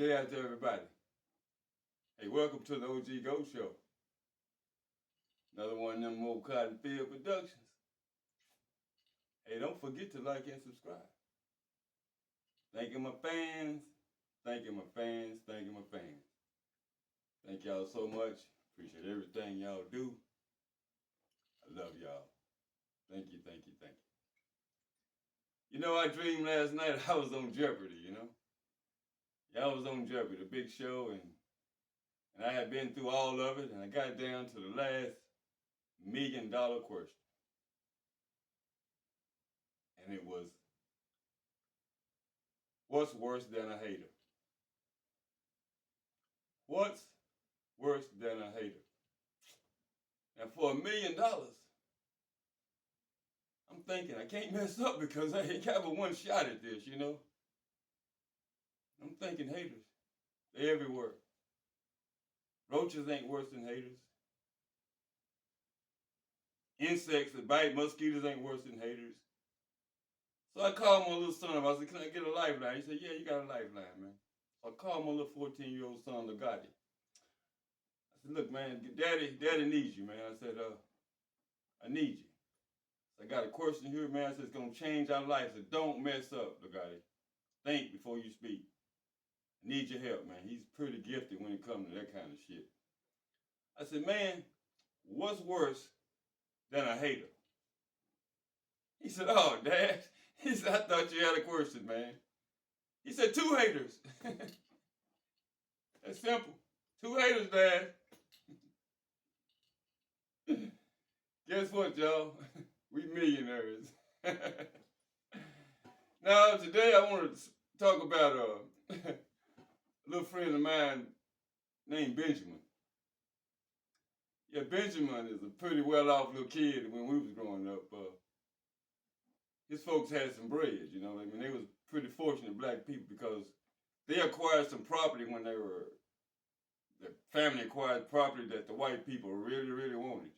day out to everybody. Hey, welcome to the OG Go Show. Another one of them more Cotton Field Productions. Hey, don't forget to like and subscribe. Thank you, my fans. Thank you, my fans. Thank you, my fans. Thank y'all so much. Appreciate everything y'all do. I love y'all. Thank you, thank you, thank you. You know, I dreamed last night I was on Jeopardy, Yeah, I was on Jeopardy, the big show, and I had been through all of it, and I got down to the last $1,000,000 question. And it was, what's worse than a hater? What's worse than a hater? And for $1,000,000, I'm thinking I can't mess up because I ain't got but one shot at this, I'm thinking haters. They're everywhere. Roaches ain't worse than haters. Insects that bite mosquitoes ain't worse than haters. So I called my little son. I said, can I get a lifeline? He said, yeah, you got a lifeline, man. So I called my little 14-year-old son, Legati. I said, look, man, daddy needs you, man. I said, I need you. So I got a question here, man. I said, it's going to change our life. I said, don't mess up, Legati. Think before you speak. I need your help, man. He's pretty gifted when it comes to that kind of shit. I said, man, what's worse than a hater? He said, oh, Dad. He said, I thought you had a question, man. He said, two haters. That's simple. Two haters, Dad. Guess what, y'all? We millionaires. Now, today I want to talk about a little friend of mine named Benjamin. Yeah, Benjamin is a pretty well-off little kid when we was growing up. His folks had some bread, I mean, they was pretty fortunate black people because they acquired some property when the family acquired property that the white people really, really wanted.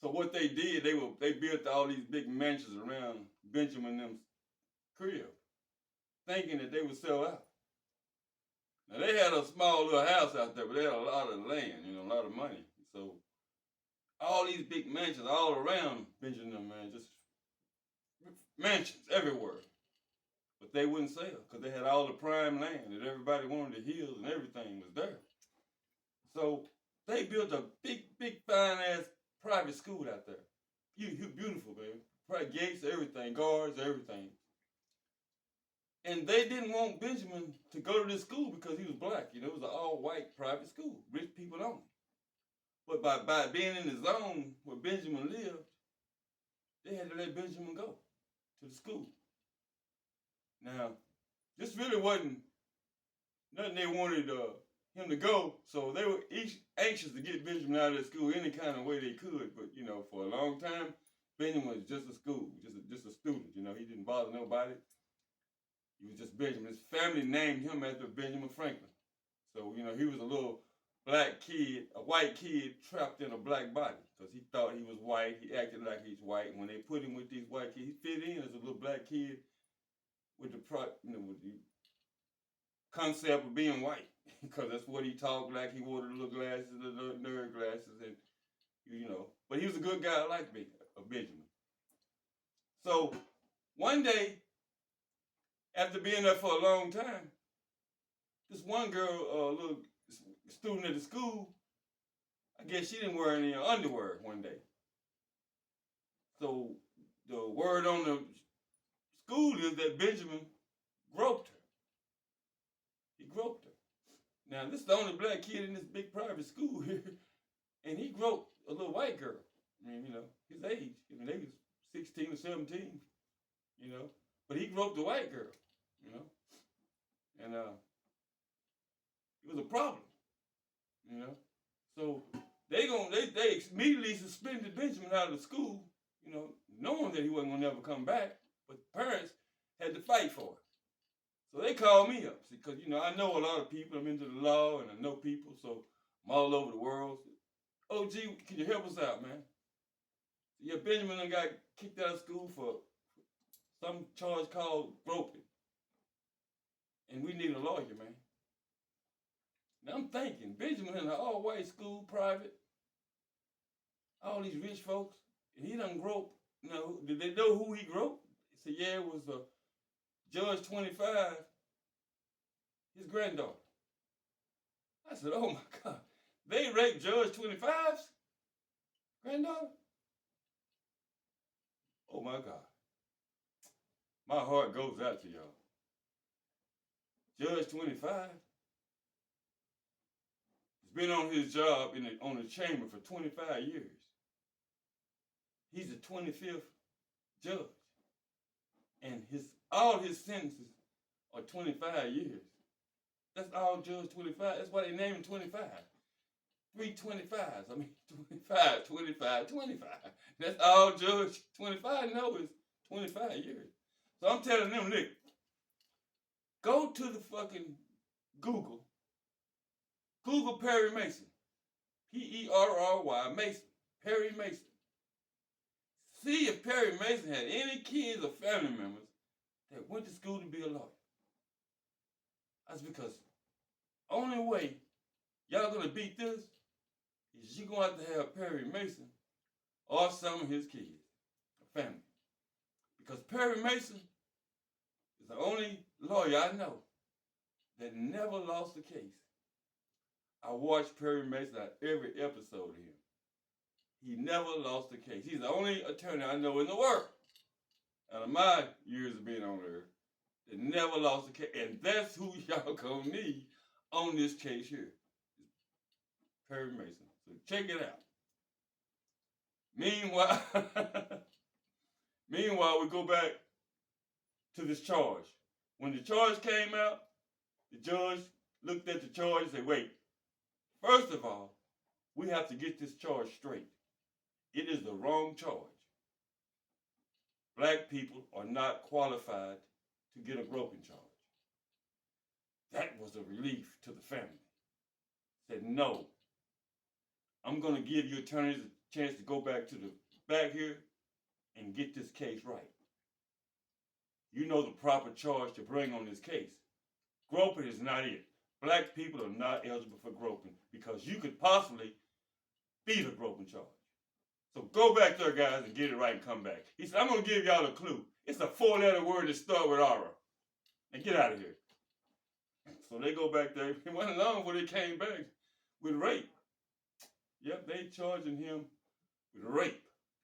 So what they did, they built all these big mansions around Benjamin and them's crib, thinking that they would sell out. Now they had a small little house out there, but they had a lot of land, a lot of money. So all these big mansions all around Benjamin, man, just mansions everywhere. But they wouldn't sell because they had all the prime land that everybody wanted, the hills and everything was there. So they built a big, big, fine ass private school out there. Beautiful, man. Private gates, everything, guards, everything. And they didn't want Benjamin to go to this school because he was black. It was an all-white private school, rich people only. But by being in the zone where Benjamin lived, they had to let Benjamin go to the school. Now, this really wasn't nothing they wanted him to go, so they were each anxious to get Benjamin out of the school any kind of way they could. But for a long time, Benjamin was just a school, just a student. He didn't bother nobody. He was just Benjamin. His family named him after Benjamin Franklin. So he was a little black kid, a white kid trapped in a black body because he thought he was white. He acted like he's white. And when they put him with these white kids, he fit in as a little black kid with with the concept of being white because that's what he talked like. He wore the little glasses, the little nerd glasses, and But he was a good guy like Benjamin. So one day, after being there for a long time, this one girl, a little student at the school, I guess she didn't wear any underwear one day. So the word on the school is that Benjamin groped her. He groped her. Now, this is the only black kid in this big private school here, and he groped a little white girl. I mean, his age. I mean, they was 16 or 17, But he groped a white girl, And it was a problem, So they immediately suspended Benjamin out of the school, knowing that he wasn't gonna never come back. But parents had to fight for it. So they called me up because I know a lot of people. I'm into the law and I know people, so I'm all over the world. Oh, gee, can you help us out, man? So, yeah, Benjamin done got kicked out of school for some charge called groping. And we need a lawyer, man. Now I'm thinking, Benjamin in an all-white school, private, all these rich folks, and he done groped. You know, did they know who he groped? He said, yeah, it was Judge 25, his granddaughter. I said, oh my God, they raped Judge 25's granddaughter? Oh my God. My heart goes out to y'all. Judge 25 has been on his job on the chamber for 25 years. He's the 25th judge. And all his sentences are 25 years. That's all Judge 25. That's why they named him 25. 3 25s. I mean, 25, 25, 25. That's all Judge 25 knows is 25 years. So I'm telling them, Nick, go to the fucking Google Perry Mason. Perry Mason. Perry Mason. See if Perry Mason had any kids or family members that went to school to be a lawyer. That's because only way y'all gonna beat this is you're gonna have to have Perry Mason or some of his kids, or family. Because Perry Mason is the only lawyer I know that never lost a case. I watched Perry Mason at every episode of him. He never lost a case. He's the only attorney I know in the world, out of my years of being on earth, that never lost a case. And that's who y'all gonna need on this case here. Perry Mason. So check it out. Meanwhile, we go back to this charge. When the charge came out, the judge looked at the charge and said, wait, first of all, we have to get this charge straight. It is the wrong charge. Black people are not qualified to get a groping charge. That was a relief to the family. Said, no, I'm going to give you attorneys a chance to go back to the back here and get this case right. You know the proper charge to bring on this case. Groping is not it. Black people are not eligible for groping because you could possibly beat a groping charge. So go back there, guys, and get it right and come back. He said, I'm going to give y'all a clue. It's a 4-letter word that starts with aura. And get out of here. So they go back there. It wasn't long before they came back with rape. Yep, they charging him with rape.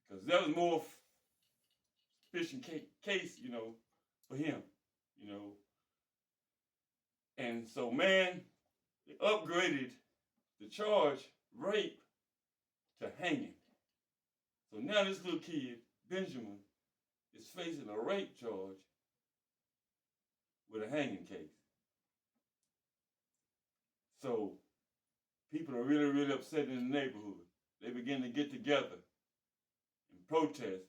Because that was more sufficient case, for him, And so, man, they upgraded the charge, rape, to hanging. So now this little kid, Benjamin, is facing a rape charge with a hanging case. So people are really, really upset in the neighborhood. They begin to get together and protest,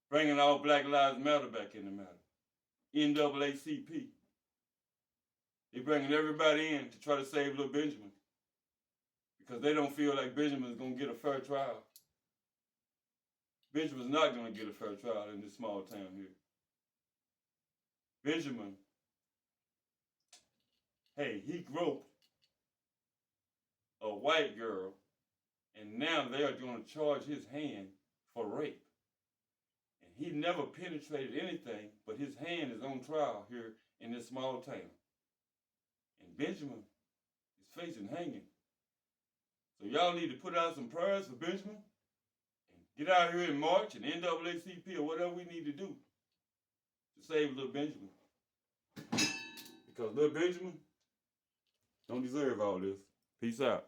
bringing all Black Lives Matter back in the matter. NAACP. They're bringing everybody in to try to save little Benjamin because they don't feel like Benjamin is going to get a fair trial. Benjamin's not going to get a fair trial in this small town here. Benjamin, he groped a white girl, and now they are going to charge his hand for rape. And he never penetrated anything, but his hand is on trial here in this small town. And Benjamin is facing hanging. So y'all need to put out some prayers for Benjamin. Get out here and march and NAACP or whatever we need to do to save little Benjamin. Because little Benjamin don't deserve all this. Peace out.